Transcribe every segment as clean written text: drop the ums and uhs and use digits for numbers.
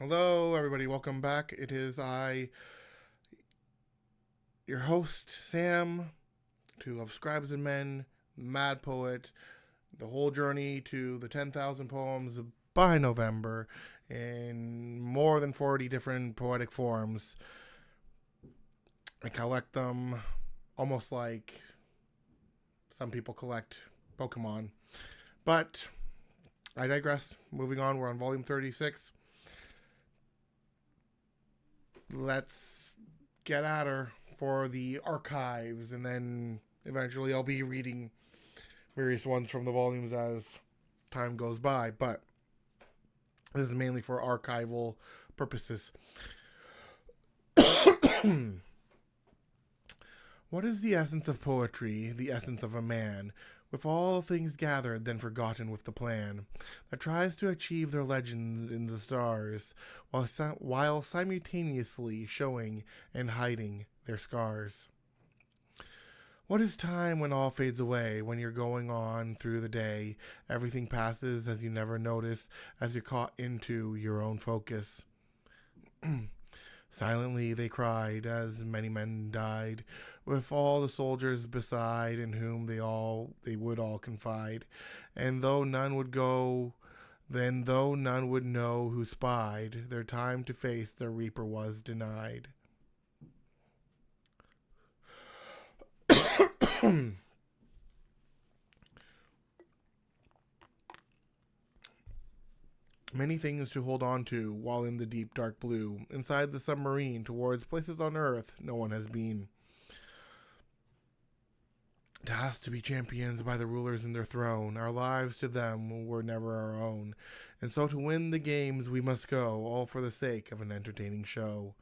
Hello, everybody. Welcome back. It is your host, Sam, of Scribes and Men, Mad Poet, the whole journey to the 10,000 poems by November in more than 40 different poetic forms. I collect them almost like some people collect Pokemon. But I digress. Moving on, we're on volume 36. Let's get at her for the archives, and then eventually I'll be reading various ones from the volumes as time goes by. But this is mainly for archival purposes. What is the essence of poetry, the essence of a man, with all things gathered, then forgotten with the plan, that tries to achieve their legend in the stars, while simultaneously showing and hiding their scars? What is time when all fades away, when you're going on through the day, everything passes as you never notice, as you're caught into your own focus? Silently they cried, as many men died, with all the soldiers beside, in whom they would all confide. And though none would go, then though none would know who spied, their time to face their reaper was denied. Many things to hold on to while in the deep dark blue, inside the submarine, towards places on earth no one has been. Tasked to be champions by the rulers in their throne, our lives to them were never our own, and so to win the games we must go, all for the sake of an entertaining show.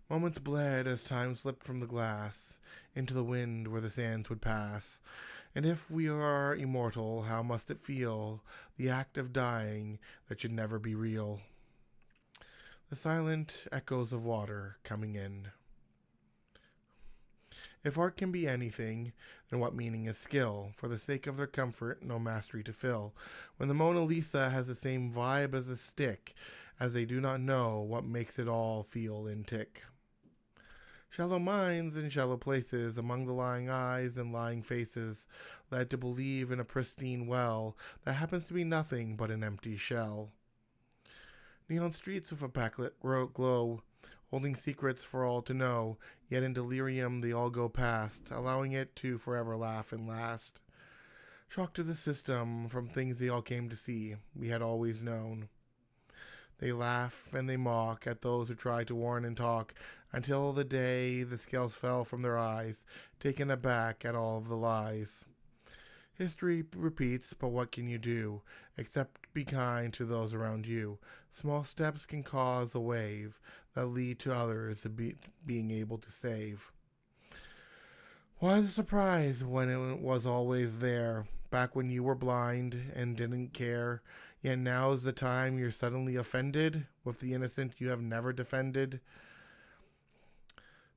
Moments bled as time slipped from the glass into the wind where the sands would pass. And if we are immortal, how must it feel, the act of dying that should never be real? The silent echoes of water coming in. If art can be anything, then what meaning is skill? For the sake of their comfort, no mastery to fill. When the Mona Lisa has the same vibe as a stick, as they do not know what makes it all feel in tick. Shallow minds in shallow places, among the lying eyes and lying faces, led to believe in a pristine well that happens to be nothing but an empty shell. Neon streets with a backlit glow, holding secrets for all to know, yet in delirium they all go past, allowing it to forever laugh and last. Shock to the system from things they all came to see, we had always known. They laugh and they mock at those who try to warn and talk, until the day the scales fell from their eyes, taken aback at all of the lies. History repeats, but what can you do, except be kind to those around you? Small steps can cause a wave that lead to others being able to save. Why the surprise when it was always there, back when you were blind and didn't care? Yet now is the time you're suddenly offended with the innocent you have never defended.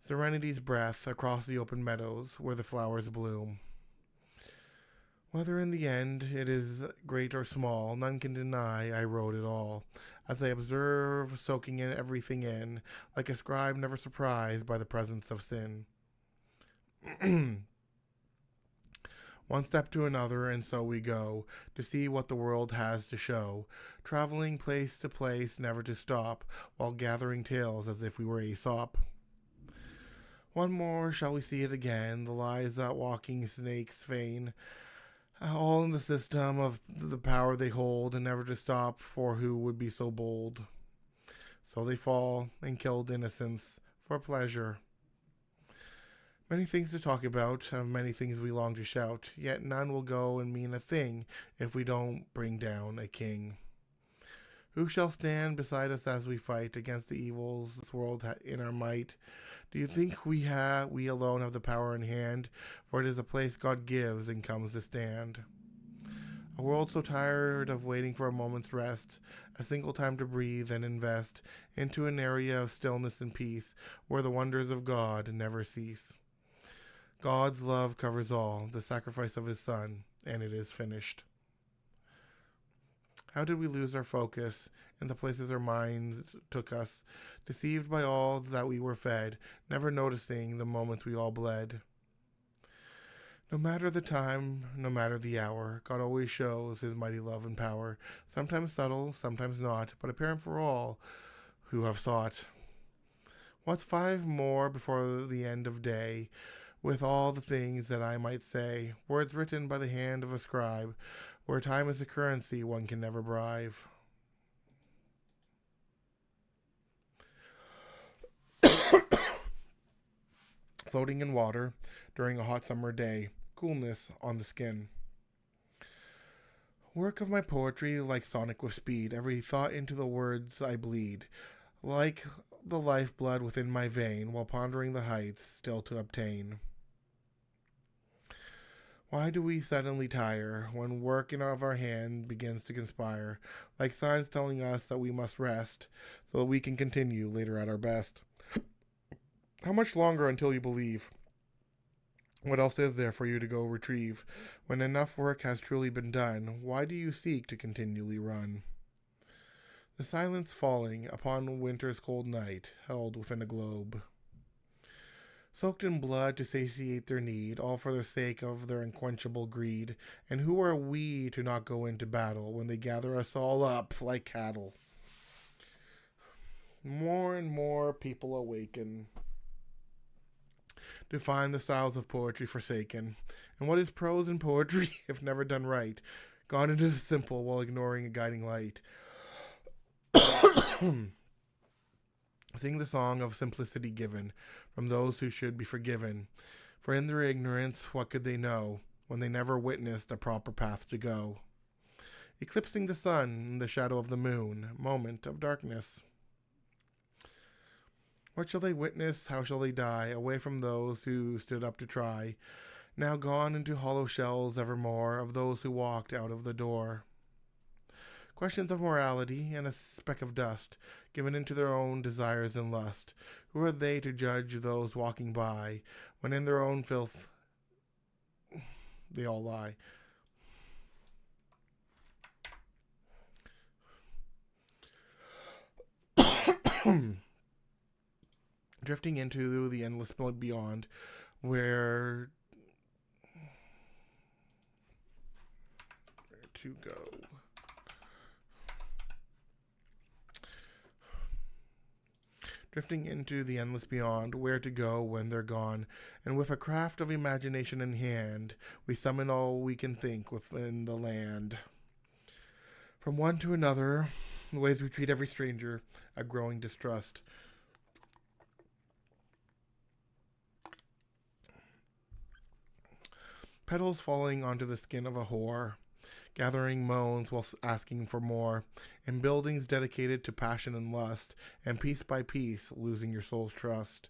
Serenity's breath across the open meadows where the flowers bloom. Whether in the end it is great or small, none can deny I wrote it all, as I observe, soaking in everything in, like a scribe never surprised by the presence of sin. One step to another, and so we go, to see what the world has to show, traveling place to place, never to stop, while gathering tales as if we were Aesop. One more, shall we see it again, the lies that walking snakes feign, all in the system of the power they hold, and never to stop, for who would be so bold? So they fall, and killed innocence, for pleasure. Many things to talk about, of many things we long to shout, yet none will go and mean a thing if we don't bring down a king. Who shall stand beside us as we fight against the evils this world in our might? Do you think we alone have the power in hand? For it is a place God gives and comes to stand. A world so tired of waiting for a moment's rest, a single time to breathe and invest into an area of stillness and peace, where the wonders of God never cease. God's love covers all, the sacrifice of his Son, and it is finished. How did we lose our focus in the places our minds took us, deceived by all that we were fed, never noticing the moments we all bled. No matter the time, no matter the hour, God always shows his mighty love and power, sometimes subtle, sometimes not, but apparent for all who have sought. What's 5 more before the end of day, with all the things that I might say, words written by the hand of a scribe, where time is a currency one can never bribe. Floating in water during a hot summer day, coolness on the skin. Work of my poetry like sonic with speed, every thought into the words I bleed, like the lifeblood within my vein, while pondering the heights still to obtain. Why do we suddenly tire when work of our hand begins to conspire, like signs telling us that we must rest, so that we can continue later at our best? How much longer until you believe? What else is there for you to go retrieve? When enough work has truly been done, why do you seek to continually run? The silence falling upon winter's cold night, held within a globe, soaked in blood to satiate their need, all for the sake of their unquenchable greed. And who are we to not go into battle when they gather us all up like cattle? More and more people awaken to find the styles of poetry forsaken. And what is prose and poetry if never done right? Gone into the simple while ignoring a guiding light. Sing the song of simplicity given from those who should be forgiven. For in their ignorance, what could they know when they never witnessed a proper path to go? Eclipsing the sun in the shadow of the moon, moment of darkness. What shall they witness? How shall they die? Away from those who stood up to try, now gone into hollow shells evermore of those who walked out of the door. Questions of morality and a speck of dust, given into their own desires and lust. Who are they to judge those walking by, when in their own filth they all lie? Drifting into the endless beyond, where to go. Drifting into the endless beyond, where to go when they're gone, and with a craft of imagination in hand, we summon all we can think within the land. From one to another, the ways we treat every stranger, a growing distrust. Petals falling onto the skin of a whore, gathering moans while asking for more, in buildings dedicated to passion and lust, and piece by piece losing your soul's trust.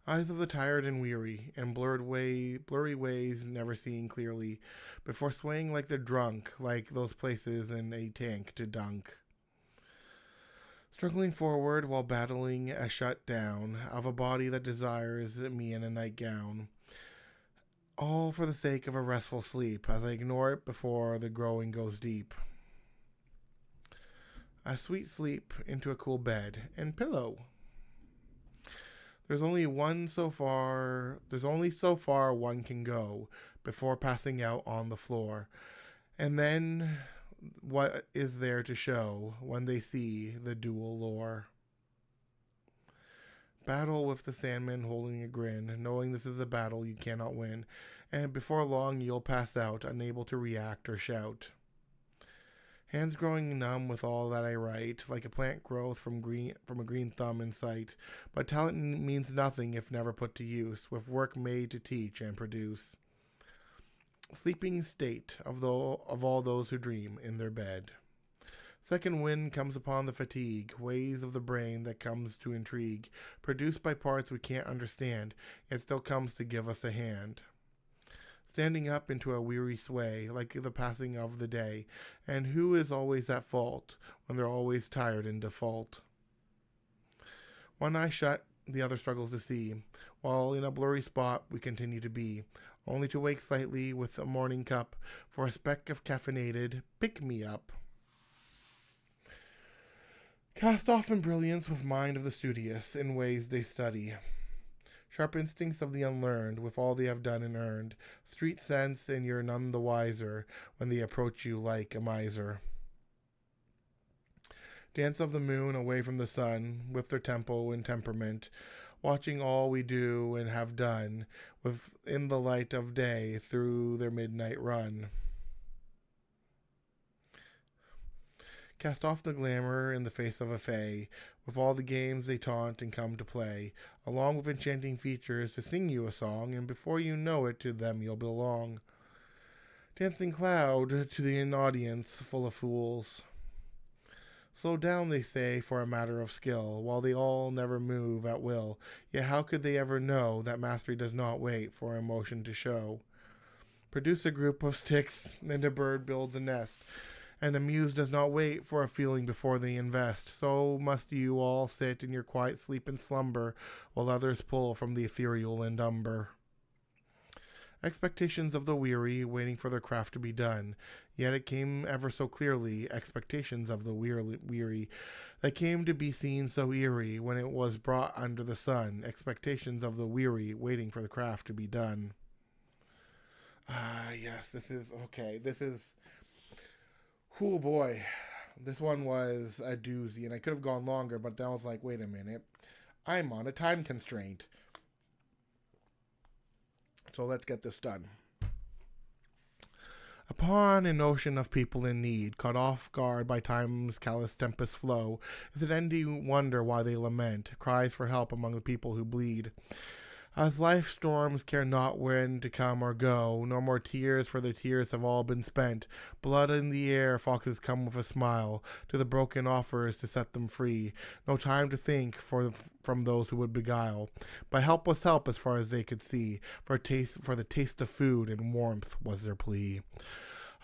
Eyes of the tired and weary, and blurry ways never seeing clearly, before swaying like they're drunk, like those places in a tank to dunk. Struggling forward while battling a shutdown of a body that desires me in a nightgown. All for the sake of a restful sleep, as I ignore it before the growing goes deep. A sweet sleep into a cool bed and pillow. There's only so far one can go before passing out on the floor. And then what is there to show when they see the dual lore? Battle with the Sandman holding a grin, knowing this is a battle you cannot win, and before long you'll pass out, unable to react or shout. Hands growing numb with all that I write, like a plant growth from a green thumb in sight, but talent means nothing if never put to use, with work made to teach and produce. Sleeping state of all those who dream in their bed. Second wind comes upon the fatigue, ways of the brain that comes to intrigue, produced by parts we can't understand, yet still comes to give us a hand. Standing up into a weary sway, like the passing of the day, and who is always at fault, when they're always tired in default? One eye shut, the other struggles to see, while in a blurry spot we continue to be, only to wake slightly with a morning cup, for a speck of caffeinated pick-me-up. Cast off in brilliance with mind of the studious, in ways they study. Sharp instincts of the unlearned, with all they have done and earned. Street sense, and you're none the wiser, when they approach you like a miser. Dance of the moon away from the sun, with their tempo and temperament, watching all we do and have done, within the light of day, through their midnight run. Cast off the glamour in the face of a fae, with all the games they taunt and come to play, along with enchanting features to sing you a song, and before you know it, to them you'll belong. Dancing cloud to the audience full of fools. Slow down, they say, for a matter of skill, while they all never move at will. Yet how could they ever know that mastery does not wait for emotion to show? Produce a group of sticks, and a bird builds a nest, and the muse does not wait for a feeling before they invest. So must you all sit in your quiet sleep and slumber, while others pull from the ethereal and umber. Expectations of the weary, waiting for their craft to be done. Yet it came ever so clearly, expectations of the weary, that came to be seen so eerie when it was brought under the sun. Expectations of the weary, waiting for the craft to be done. Yes, this is, okay, this is, oh boy, this one was a doozy, and I could have gone longer, but then I was like, wait a minute, I'm on a time constraint. So let's get this done. Upon an ocean of people in need, caught off guard by time's callous tempest flow, is it any wonder why they lament, cries for help among the people who bleed? As life storms care not when to come or go, no more tears, for their tears have all been spent. Blood in the air, foxes come with a smile, to the broken offers to set them free. No time to think from those who would beguile. By help was help as far as they could see, for the taste of food and warmth was their plea.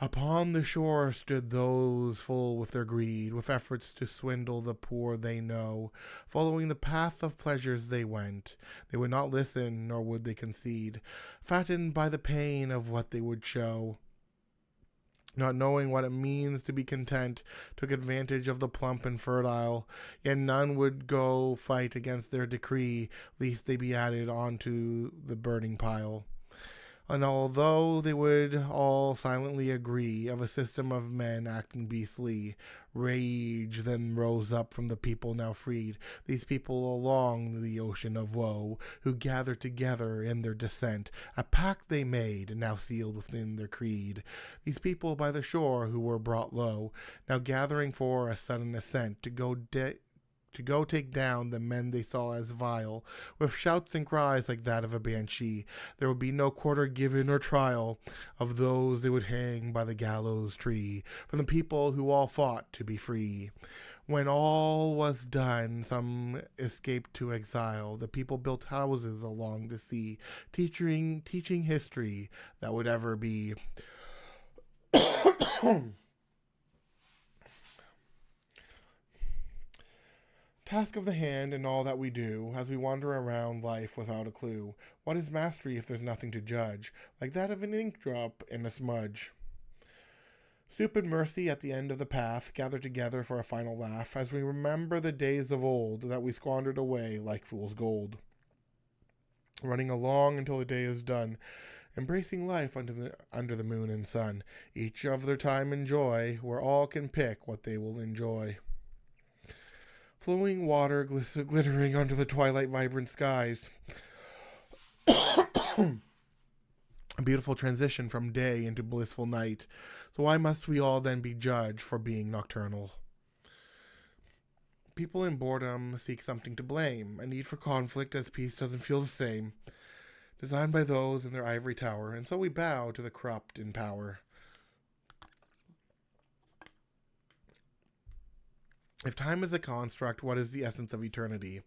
Upon the shore stood those full with their greed, with efforts to swindle the poor they know. Following the path of pleasures they went. They would not listen, nor would they concede, fattened by the pain of what they would show. Not knowing what it means to be content, took advantage of the plump and fertile, yet none would go fight against their decree, lest they be added on to the burning pile. And although they would all silently agree of a system of men acting beastly, rage then rose up from the people now freed, these people along the ocean of woe, who gathered together in their descent, a pact they made, now sealed within their creed. These people by the shore who were brought low, now gathering for a sudden ascent, to go take down the men they saw as vile, with shouts and cries like that of a banshee. There would be no quarter given or trial of those they would hang by the gallows tree, from the people who all fought to be free. When all was done, some escaped to exile. The people built houses along the sea, teaching history that would ever be. Task of the hand in all that we do, as we wander around life without a clue. What is mastery if there's nothing to judge, like that of an ink drop in a smudge? Soup and mercy at the end of the path gather together for a final laugh, as we remember the days of old that we squandered away like fool's gold. Running along until the day is done, embracing life under the moon and sun, each of their time and joy, where all can pick what they will enjoy. Flowing water glittering under the twilight vibrant skies. A beautiful transition from day into blissful night. So why must we all then be judged for being nocturnal? People in boredom seek something to blame, a need for conflict as peace doesn't feel the same. Designed by those in their ivory tower, and so we bow to the corrupt in power. If time is a construct, what is the essence of eternity?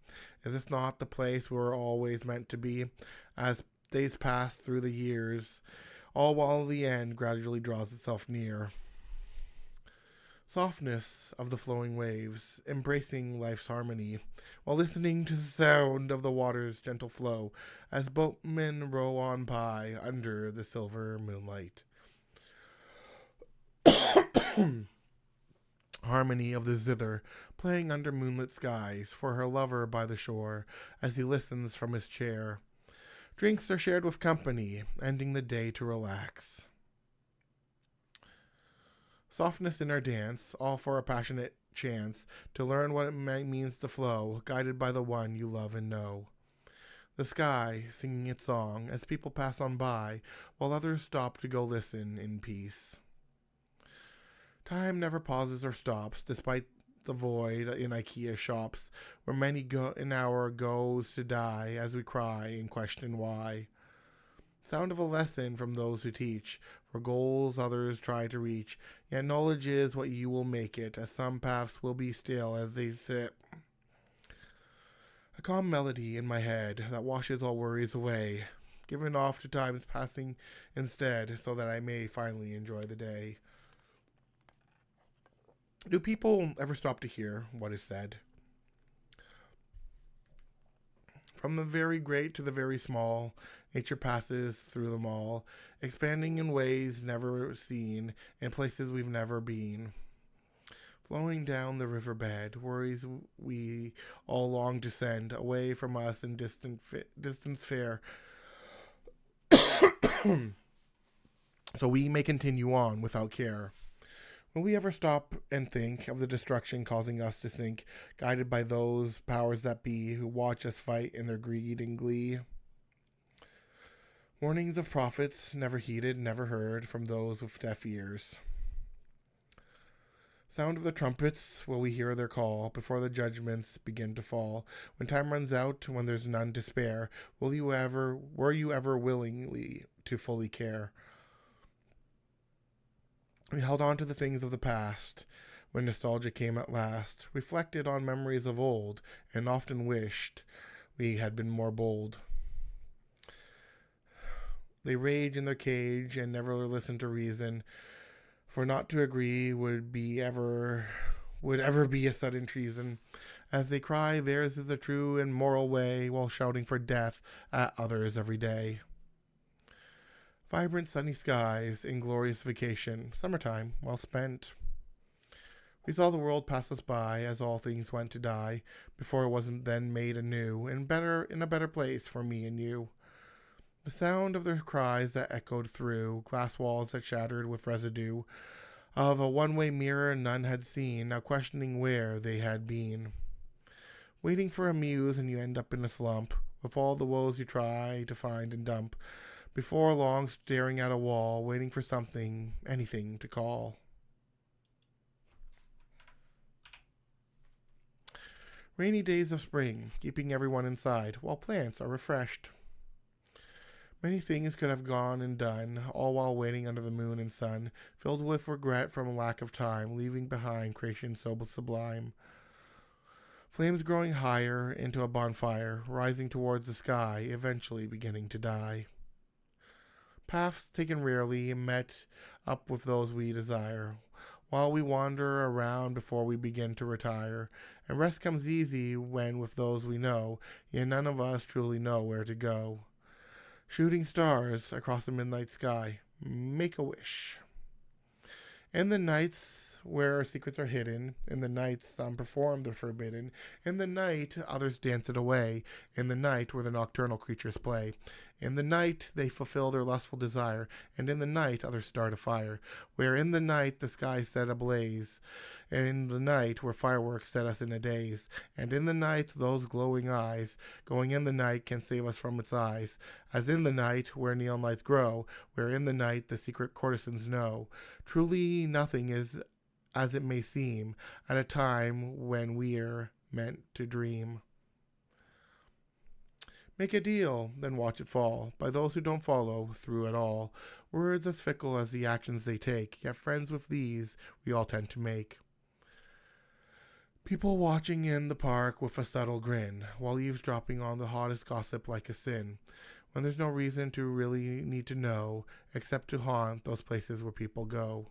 Is this not the place we were always meant to be, as days pass through the years, all while the end gradually draws itself near? Softness of the flowing waves, embracing life's harmony, while listening to the sound of the water's gentle flow, as boatmen row on by under the silver moonlight. harmony of the zither playing under moonlit skies for her lover by the shore as he listens from his chair. Drinks are shared with company, ending the day to relax. Softness in our dance, all for a passionate chance to learn what it means to flow, guided by the one you love and know. The sky singing its song as people pass on by, while others stop to go listen in peace. Time never pauses or stops, despite the void in IKEA shops, where an hour goes to die as we cry and question why. Sound of a lesson from those who teach, for goals others try to reach, yet knowledge is what you will make it, as some paths will be still as they sit. A calm melody in my head that washes all worries away, given off to time's passing instead, so that I may finally enjoy the day. Do people ever stop to hear what is said? From the very great to the very small, nature passes through them all, expanding in ways never seen, in places we've never been. Flowing down the riverbed, worries we all long to send away from us in distance fair, so we may continue on without care. Will we ever stop and think of the destruction causing us to sink, guided by those powers that be who watch us fight in their greed and glee? Warnings of prophets, never heeded, never heard from those with deaf ears. Sound of the trumpets, will we hear their call before the judgments begin to fall? When time runs out, when there's none to spare, were you ever willingly to fully care? We held on to the things of the past, when nostalgia came at last, reflected on memories of old, and often wished we had been more bold. They rage in their cage and never listen to reason, for not to agree would ever be a sudden treason. As they cry, theirs is a true and moral way, while shouting for death at others every day. Vibrant sunny skies, inglorious vacation, summertime well spent. We saw the world pass us by as all things went to die, before it wasn't then made anew, and in a better place for me and you. The sound of their cries that echoed through glass walls that shattered with residue of a one-way mirror none had seen, now questioning where they had been. Waiting for a muse and you end up in a slump, with all the woes you try to find and dump. Before long, staring at a wall, waiting for something, anything to call. Rainy days of spring, keeping everyone inside, while plants are refreshed. Many things could have gone and done, all while waiting under the moon and sun, filled with regret from a lack of time, leaving behind creation so sublime. Flames growing higher into a bonfire, rising towards the sky, eventually beginning to die. Paths taken rarely, met up with those we desire, while we wander around before we begin to retire, and rest comes easy when with those we know, yet none of us truly know where to go. Shooting stars across the midnight sky, make a wish. In the nights where secrets are hidden, in the nights some perform the forbidden, in the night others dance it away, in the night where the nocturnal creatures play. In the night they fulfill their lustful desire, and in the night others start a fire, where in the night the sky set ablaze, and in the night where fireworks set us in a daze, and in the night those glowing eyes, going in the night can save us from its eyes, as in the night where neon lights grow, where in the night the secret courtesans know. Truly nothing is as it may seem, at a time when we're meant to dream. Make a deal, then watch it fall, by those who don't follow through at all. Words as fickle as the actions they take, yet friends with these we all tend to make. People watching in the park with a subtle grin, while eavesdropping on the hottest gossip like a sin, when there's no reason to really need to know, except to haunt those places where people go.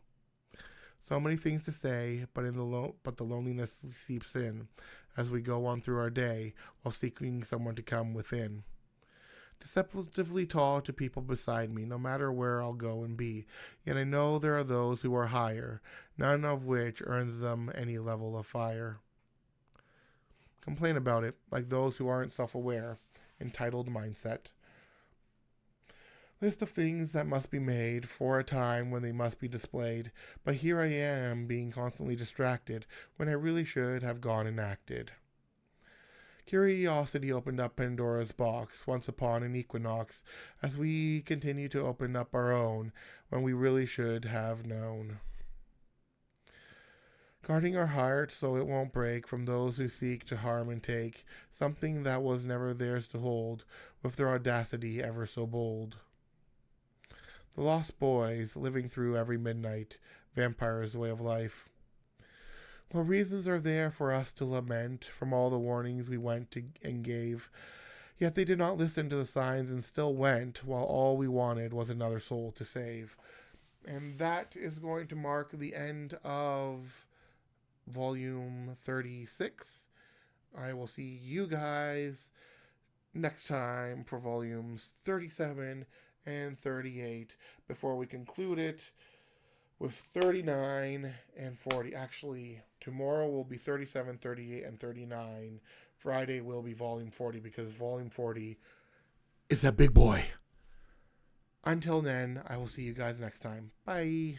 So many things to say, but the loneliness seeps in as we go on through our day while seeking someone to come within. deceptively tall to people beside me, no matter where I'll go and be. Yet I know there are those who are higher, none of which earns them any level of fire. Complain about it, like those who aren't self-aware. Entitled mindset. List of things that must be made for a time when they must be displayed, but here I am being constantly distracted when I really should have gone and acted. Curiosity opened up Pandora's box once upon an equinox, as we continue to open up our own when we really should have known. Guarding our heart so it won't break from those who seek to harm and take something that was never theirs to hold, with their audacity ever so bold. The lost boys living through every midnight, vampire's way of life. What reasons are there for us to lament from all the warnings we went to and gave? Yet they did not listen to the signs and still went, while all we wanted was another soul to save. And that is going to mark the end of volume 36. I will see you guys next time for volumes 37 and 38 before we conclude it with 39 and 40. Actually, tomorrow will be 37, 38, and 39. Friday will be volume 40 because volume 40 is a big boy. Until then, I will see you guys next time. Bye.